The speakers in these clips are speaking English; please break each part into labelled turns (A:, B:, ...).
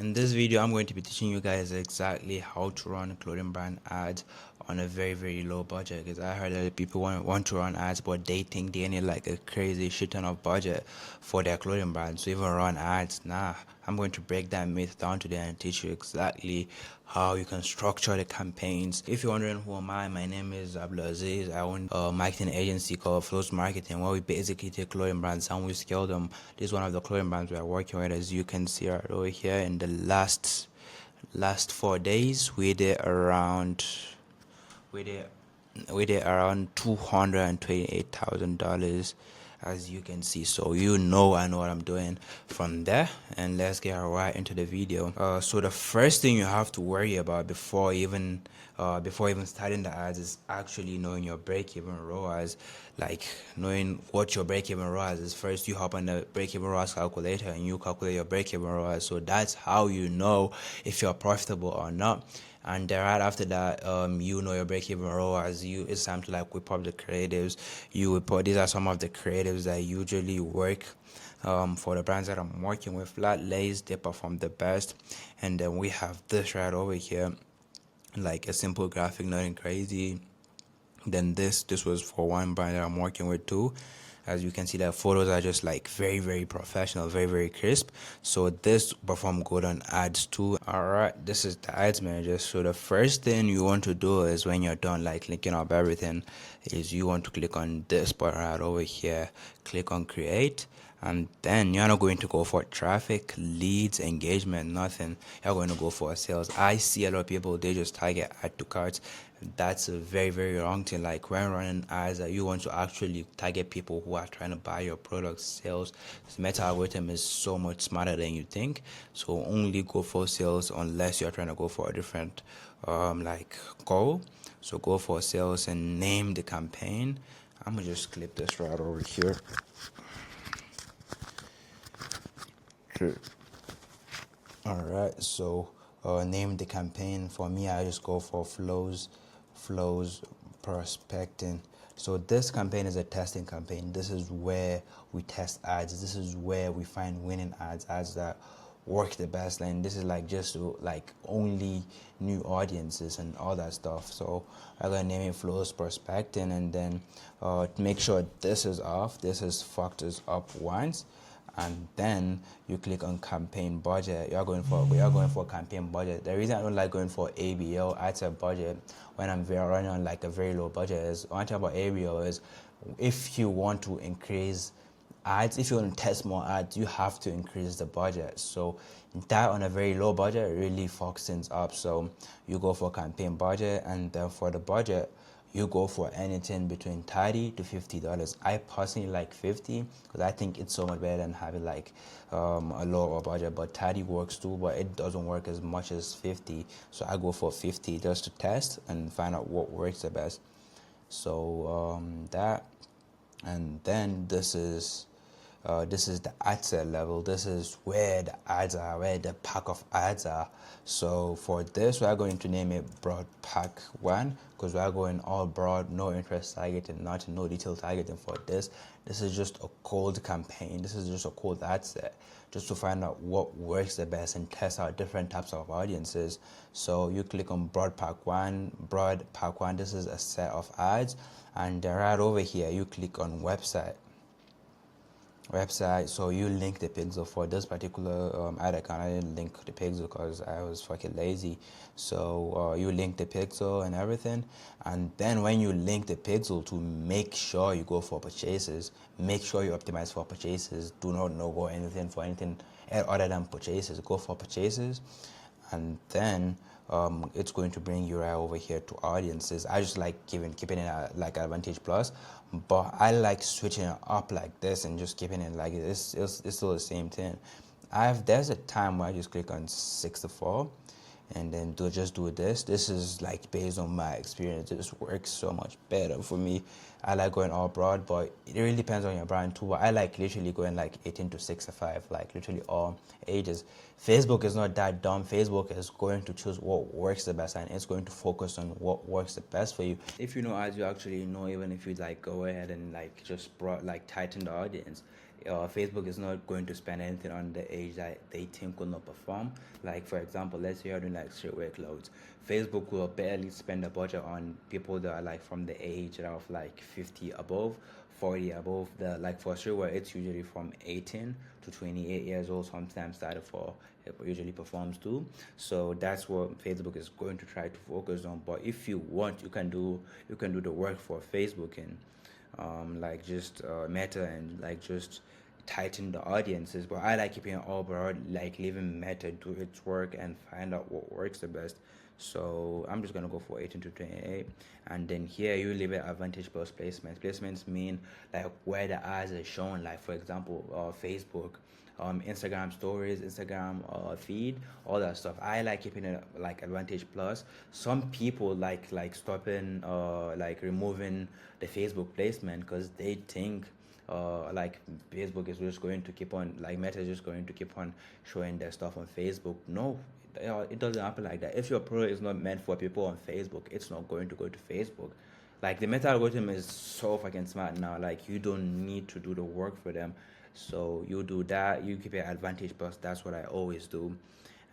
A: In this video, I'm going to be teaching you guys exactly how to run clothing brand ads on a very low budget, because I heard that people want to run ads, but they think they need like a crazy shit ton of budget for their clothing brand to even run ads. Nah, I'm going to break that myth down today and teach you exactly how you can structure the campaigns. If you're wondering who am I, my name is Abdulaziz. I own a marketing agency called Flows Marketing, where we basically take clothing brands and we scale them. This is one of the clothing brands we are working with, as you can see right over here. In the last 4 days, we did around $228,000, as you can see. So I know what I'm doing from there, and let's get right into the video. So the first thing you have to worry about before even starting the ads is actually knowing your break-even ROAS. Like knowing what your break-even ROAS is. First, you hop on the break-even ROAS calculator and you calculate your break-even ROAS. So that's how you know if you're profitable or not. And right after that, you know your break-even ROAS. It's time to like whip up the creatives. These are some of the creatives that usually work for the brands that I'm working with. Flat Lays, they perform the best. And then we have this right over here, like a simple graphic, nothing crazy. Then this was for one brand that I'm working with too. As you can see, the photos are just like very professional, very crisp. So this perform good on ads too. Alright, this is the ads manager. So the first thing you want to do is, when you're done like linking up everything, is you want to click on this part right over here, click on create. And then you're not going to go for traffic, leads, engagement, nothing. You're going to go for sales. I see a lot of people, they just target add to carts. That's a very wrong thing. Like when running ads, you want to actually target people who are trying to buy your product. Sales. The meta algorithm is so much smarter than you think. So only go for sales unless you're trying to go for a different goal. So go for sales and name the campaign. I'm gonna just clip this right over here. Alright, so name the campaign. For me, I just go for flows prospecting. So this campaign is a testing campaign. This is where we test ads. This is where we find winning ads that work the best. And this is like just like only new audiences and all that stuff. So I'm gonna name it flows prospecting, and then make sure this is off. This is fucked us up once. And then you click on campaign budget. You're going for campaign budget. The reason I don't like going for ABO, ad set budget, when I'm running on like a very low budget, is one thing about ABO is, if you want to increase ads, if you want to test more ads, you have to increase the budget. So that on a very low budget really fucks things up. So you go for campaign budget, and then for the budget, you go for anything between $30 to $50. I personally like 50 because I think it's so much better than having like a lower budget. But 30 works too, but it doesn't work as much as 50. So I go for 50 just to test and find out what works the best. So that, and then this is the ad set level. This is where the ads are, where the pack of ads are. So for this, we are going to name it broad pack 1, because we are going all broad, no interest targeting, nothing, no detail targeting for this. This is just a cold campaign. This is just a cold ad set, just to find out what works the best and test out different types of audiences. So you click on broad pack 1. This is a set of ads, and right over here you click on website. So you link the pixel. For this particular ad account, I didn't link the pixel because I was fucking lazy. So you link the pixel and everything, and then when you link the pixel, to make sure you go for purchases, make sure you optimize for purchases. Do not go anything for anything other than purchases. Go for purchases, and then it's going to bring you right over here to audiences. I just like keeping it at like Advantage Plus, but I like switching it up like this and just keeping it like this. It's still the same thing. There's a time where I just click on 64 and then just do this. This is like based on my experience. It just works so much better for me. I like going all broad, but it really depends on your brand too. But I like literally going like 18 to 65, like literally all ages. Facebook is not that dumb. Facebook is going to choose what works the best, and it's going to focus on what works the best for you. If you know ads, you actually know, even if you like go ahead and like just tighten the audience. Facebook is not going to spend anything on the age that they think will not perform. Like for example, let's say you're doing like streetwear clothes. Facebook will barely spend a budget on people that are like from the age of like 50 above, 40 above. The like for streetwear, it's usually from 18 to 28 years old. Sometimes that for it usually performs too. So that's what Facebook is going to try to focus on. But if you want, you can do the work for Facebook and like just Meta and like just tighten the audiences. But I like keeping it all broad, like leaving Meta do its work and find out what works the best. So I'm just gonna go for 18 to 28, and then here you leave it advantage plus placements. Placements mean like where the ads are shown, like for example, Facebook, Instagram stories, Instagram feed, all that stuff. I like keeping it like advantage plus. Some people like stopping like removing the Facebook placement because they think like Facebook is just going to keep on, like Meta is just going to keep on showing their stuff on Facebook. No, it doesn't happen like that. If your product is not meant for people on Facebook, it's not going to go to Facebook. Like the Meta algorithm is so fucking smart now. Like you don't need to do the work for them. So you do that. You keep your advantage plus. That's what I always do.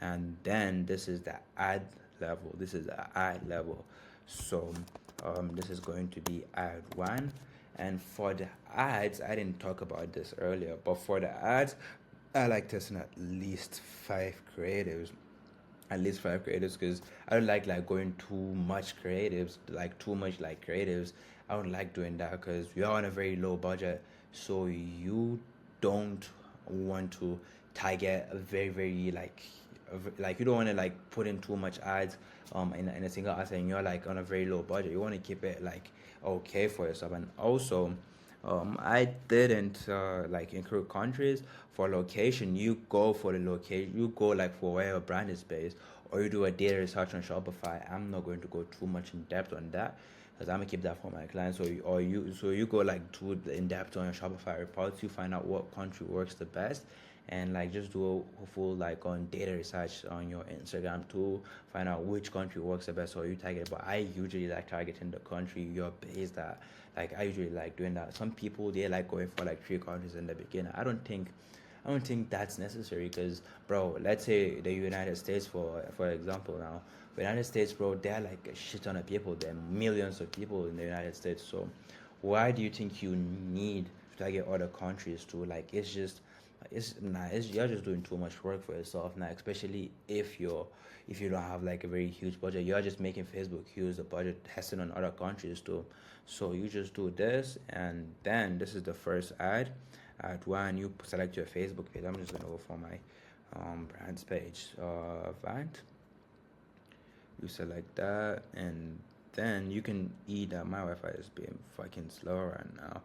A: And then this is the ad level. This is the ad level. So this is going to be ad one. And for the ads, I didn't talk about this earlier, but for the ads, I like testing at least five creatives. At least five creatives, because I don't like going too much creatives, like too much like creatives. I don't like doing that because we are on a very low budget, so you don't want to target a very like you don't want to like put in too much ads in a single asset, and you're like on a very low budget. You want to keep it like okay for yourself. And also I didn't like include countries. For location, you go for the location, you go like for where your brand is based, or you do a data research on Shopify. I'm not going to go too much in depth on that because I'm gonna keep that for my clients. So you go like too in depth on your Shopify reports. You find out what country works the best, and like just do a full like on data research on your Instagram to find out which country works the best, or you target. But I usually like targeting the country you're based at. Like I usually like doing that. Some people they like going for like three countries in the beginning. I don't think that's necessary because, bro, let's say the United States, for example, now, the United States, bro, there are like a shit ton of people. There are millions of people in the United States. So, why do you think you need to target other countries to? Like, you're just doing too much work for yourself now, especially if you don't have like a very huge budget. You're just making Facebook use the budget testing on other countries too. So you just do this, and then this is the first ad. At one, you select your Facebook page. I'm just gonna go for my brands page. Vant. You select that, and then you can either, my Wi-Fi is being fucking slow right now.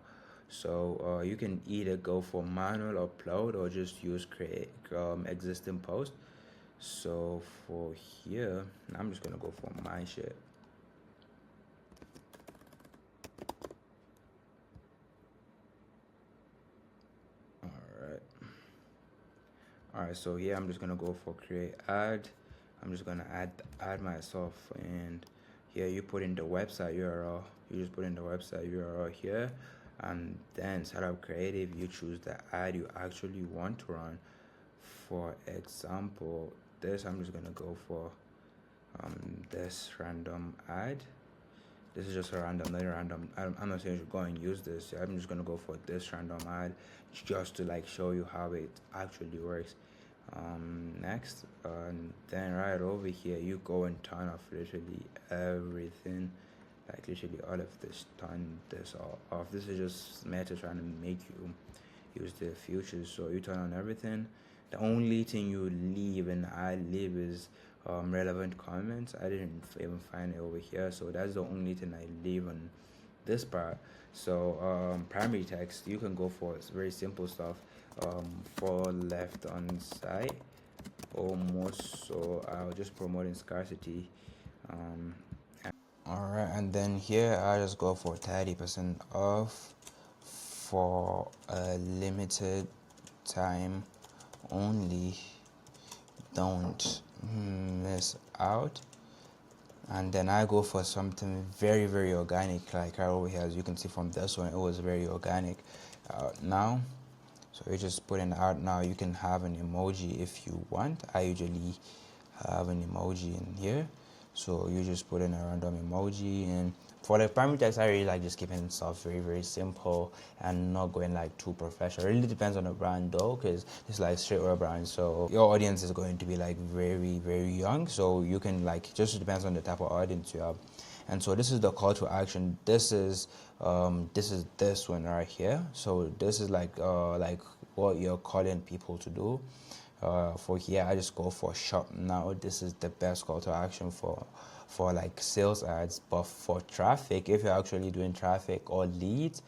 A: So you can either go for manual upload or just use create existing post. So for here, I'm just gonna go for my shit. Alright, so here I'm just gonna go for create ad. I'm just gonna add myself, and here you put in the website URL. You just put in the website URL here, and then set up creative. You choose the ad you actually want to run. For example, this I'm just gonna go for this random ad. This is just a random, not a random. I'm not saying you should go and use this. I'm just gonna go for this random ad just to like show you how it actually works. Next, then right over here, you go and turn off literally everything, like literally all of this. Turn this all off. This is just Meta trying to make you use the futures. So you turn on everything. The only thing you leave, and I leave, is relevant comments. I didn't even find it over here, so that's the only thing I leave on this part. So primary text, you can go for very simple stuff. For left on site almost. So I'll just promote in scarcity. All right, and then here I just go for 30% off for a limited time only. Don't miss out. And then I go for something very organic, like right over here. As you can see from this one, it was very organic. Now, So you just put in art. Now you can have an emoji if you want. I usually have an emoji in here, so you just put in a random emoji. And for the primary text, I really like just keeping stuff very, very simple and not going like too professional. It really depends on the brand though, because it's like streetwear brand, so your audience is going to be like very, very young, so you can like, just depends on the type of audience you have. And so this is the call to action. This is this one right here. So this is like what you're calling people to do. For here, I just go for shop now. This is the best call to action for like sales ads. But for traffic, if you're actually doing traffic or leads,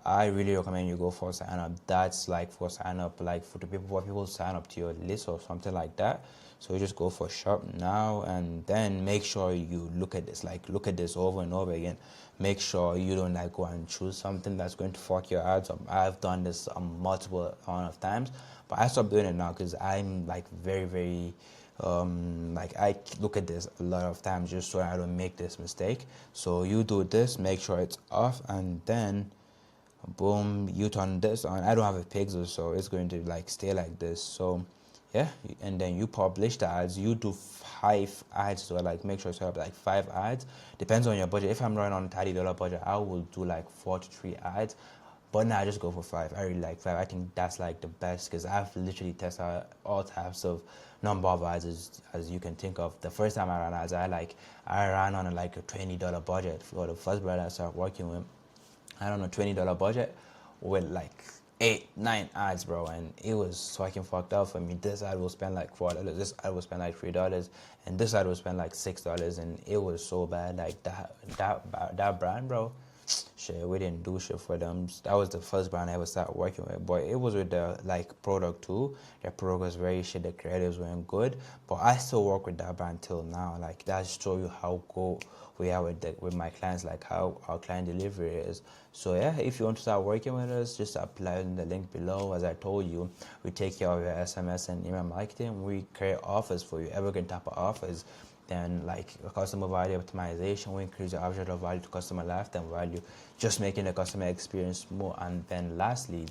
A: I really recommend you go for sign up. That's like for sign up, like for people sign up to your list or something like that. So you just go for shop now, and then make sure you look at this, like look at this over and over again. Make sure you don't like go and choose something that's going to fuck your ads up. I've done this multiple amount of times, but I stopped doing it now because I'm like very, very like I look at this a lot of times just so I don't make this mistake. So you do this, make sure it's off, and then boom, you turn this on. I don't have a pixel, so it's going to like stay like this. So yeah, and then you publish the ads. You do 5 ads, so like make sure you have like 5 ads. Depends on your budget. If I'm running on $30 budget, I will do like 4 to 3 ads, but now I just go for 5. I really like 5. I think that's like the best because I've literally tested out all types of number of ads as you can think of. The first time I ran ads, I ran on like a $20 budget for the first brand I started working with. I don't know, $20 budget with like 8-9 ads, bro, and it was fucking fucked up for me. This ad will spend like $4, this ad will spend like $3, and this ad will spend like $6, and it was so bad. Like that brand, bro, shit, we didn't do shit for them. That was the first brand I ever started working with, but it was with the like product too. Their product was very shit, the creatives weren't good, but I still work with that brand till now. Like that show you how go we are with my clients, like how our client delivery is. So yeah, if you want to start working with us, just apply in the link below. As I told you, we take care of your SMS and email marketing. We create offers for you, every type of offers. Then like customer value optimization, we increase the average of value to customer lifetime value, just making the customer experience more. And then lastly,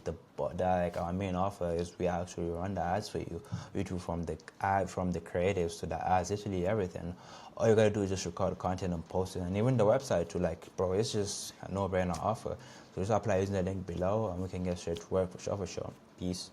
A: like our main offer is we actually run the ads for you. We do from the creatives to the ads, literally everything. All you gotta do is just record content and post it, and even the website too. Like bro, it's just a no-brainer offer. So just apply using the link below, and we can get straight to work for sure. Peace.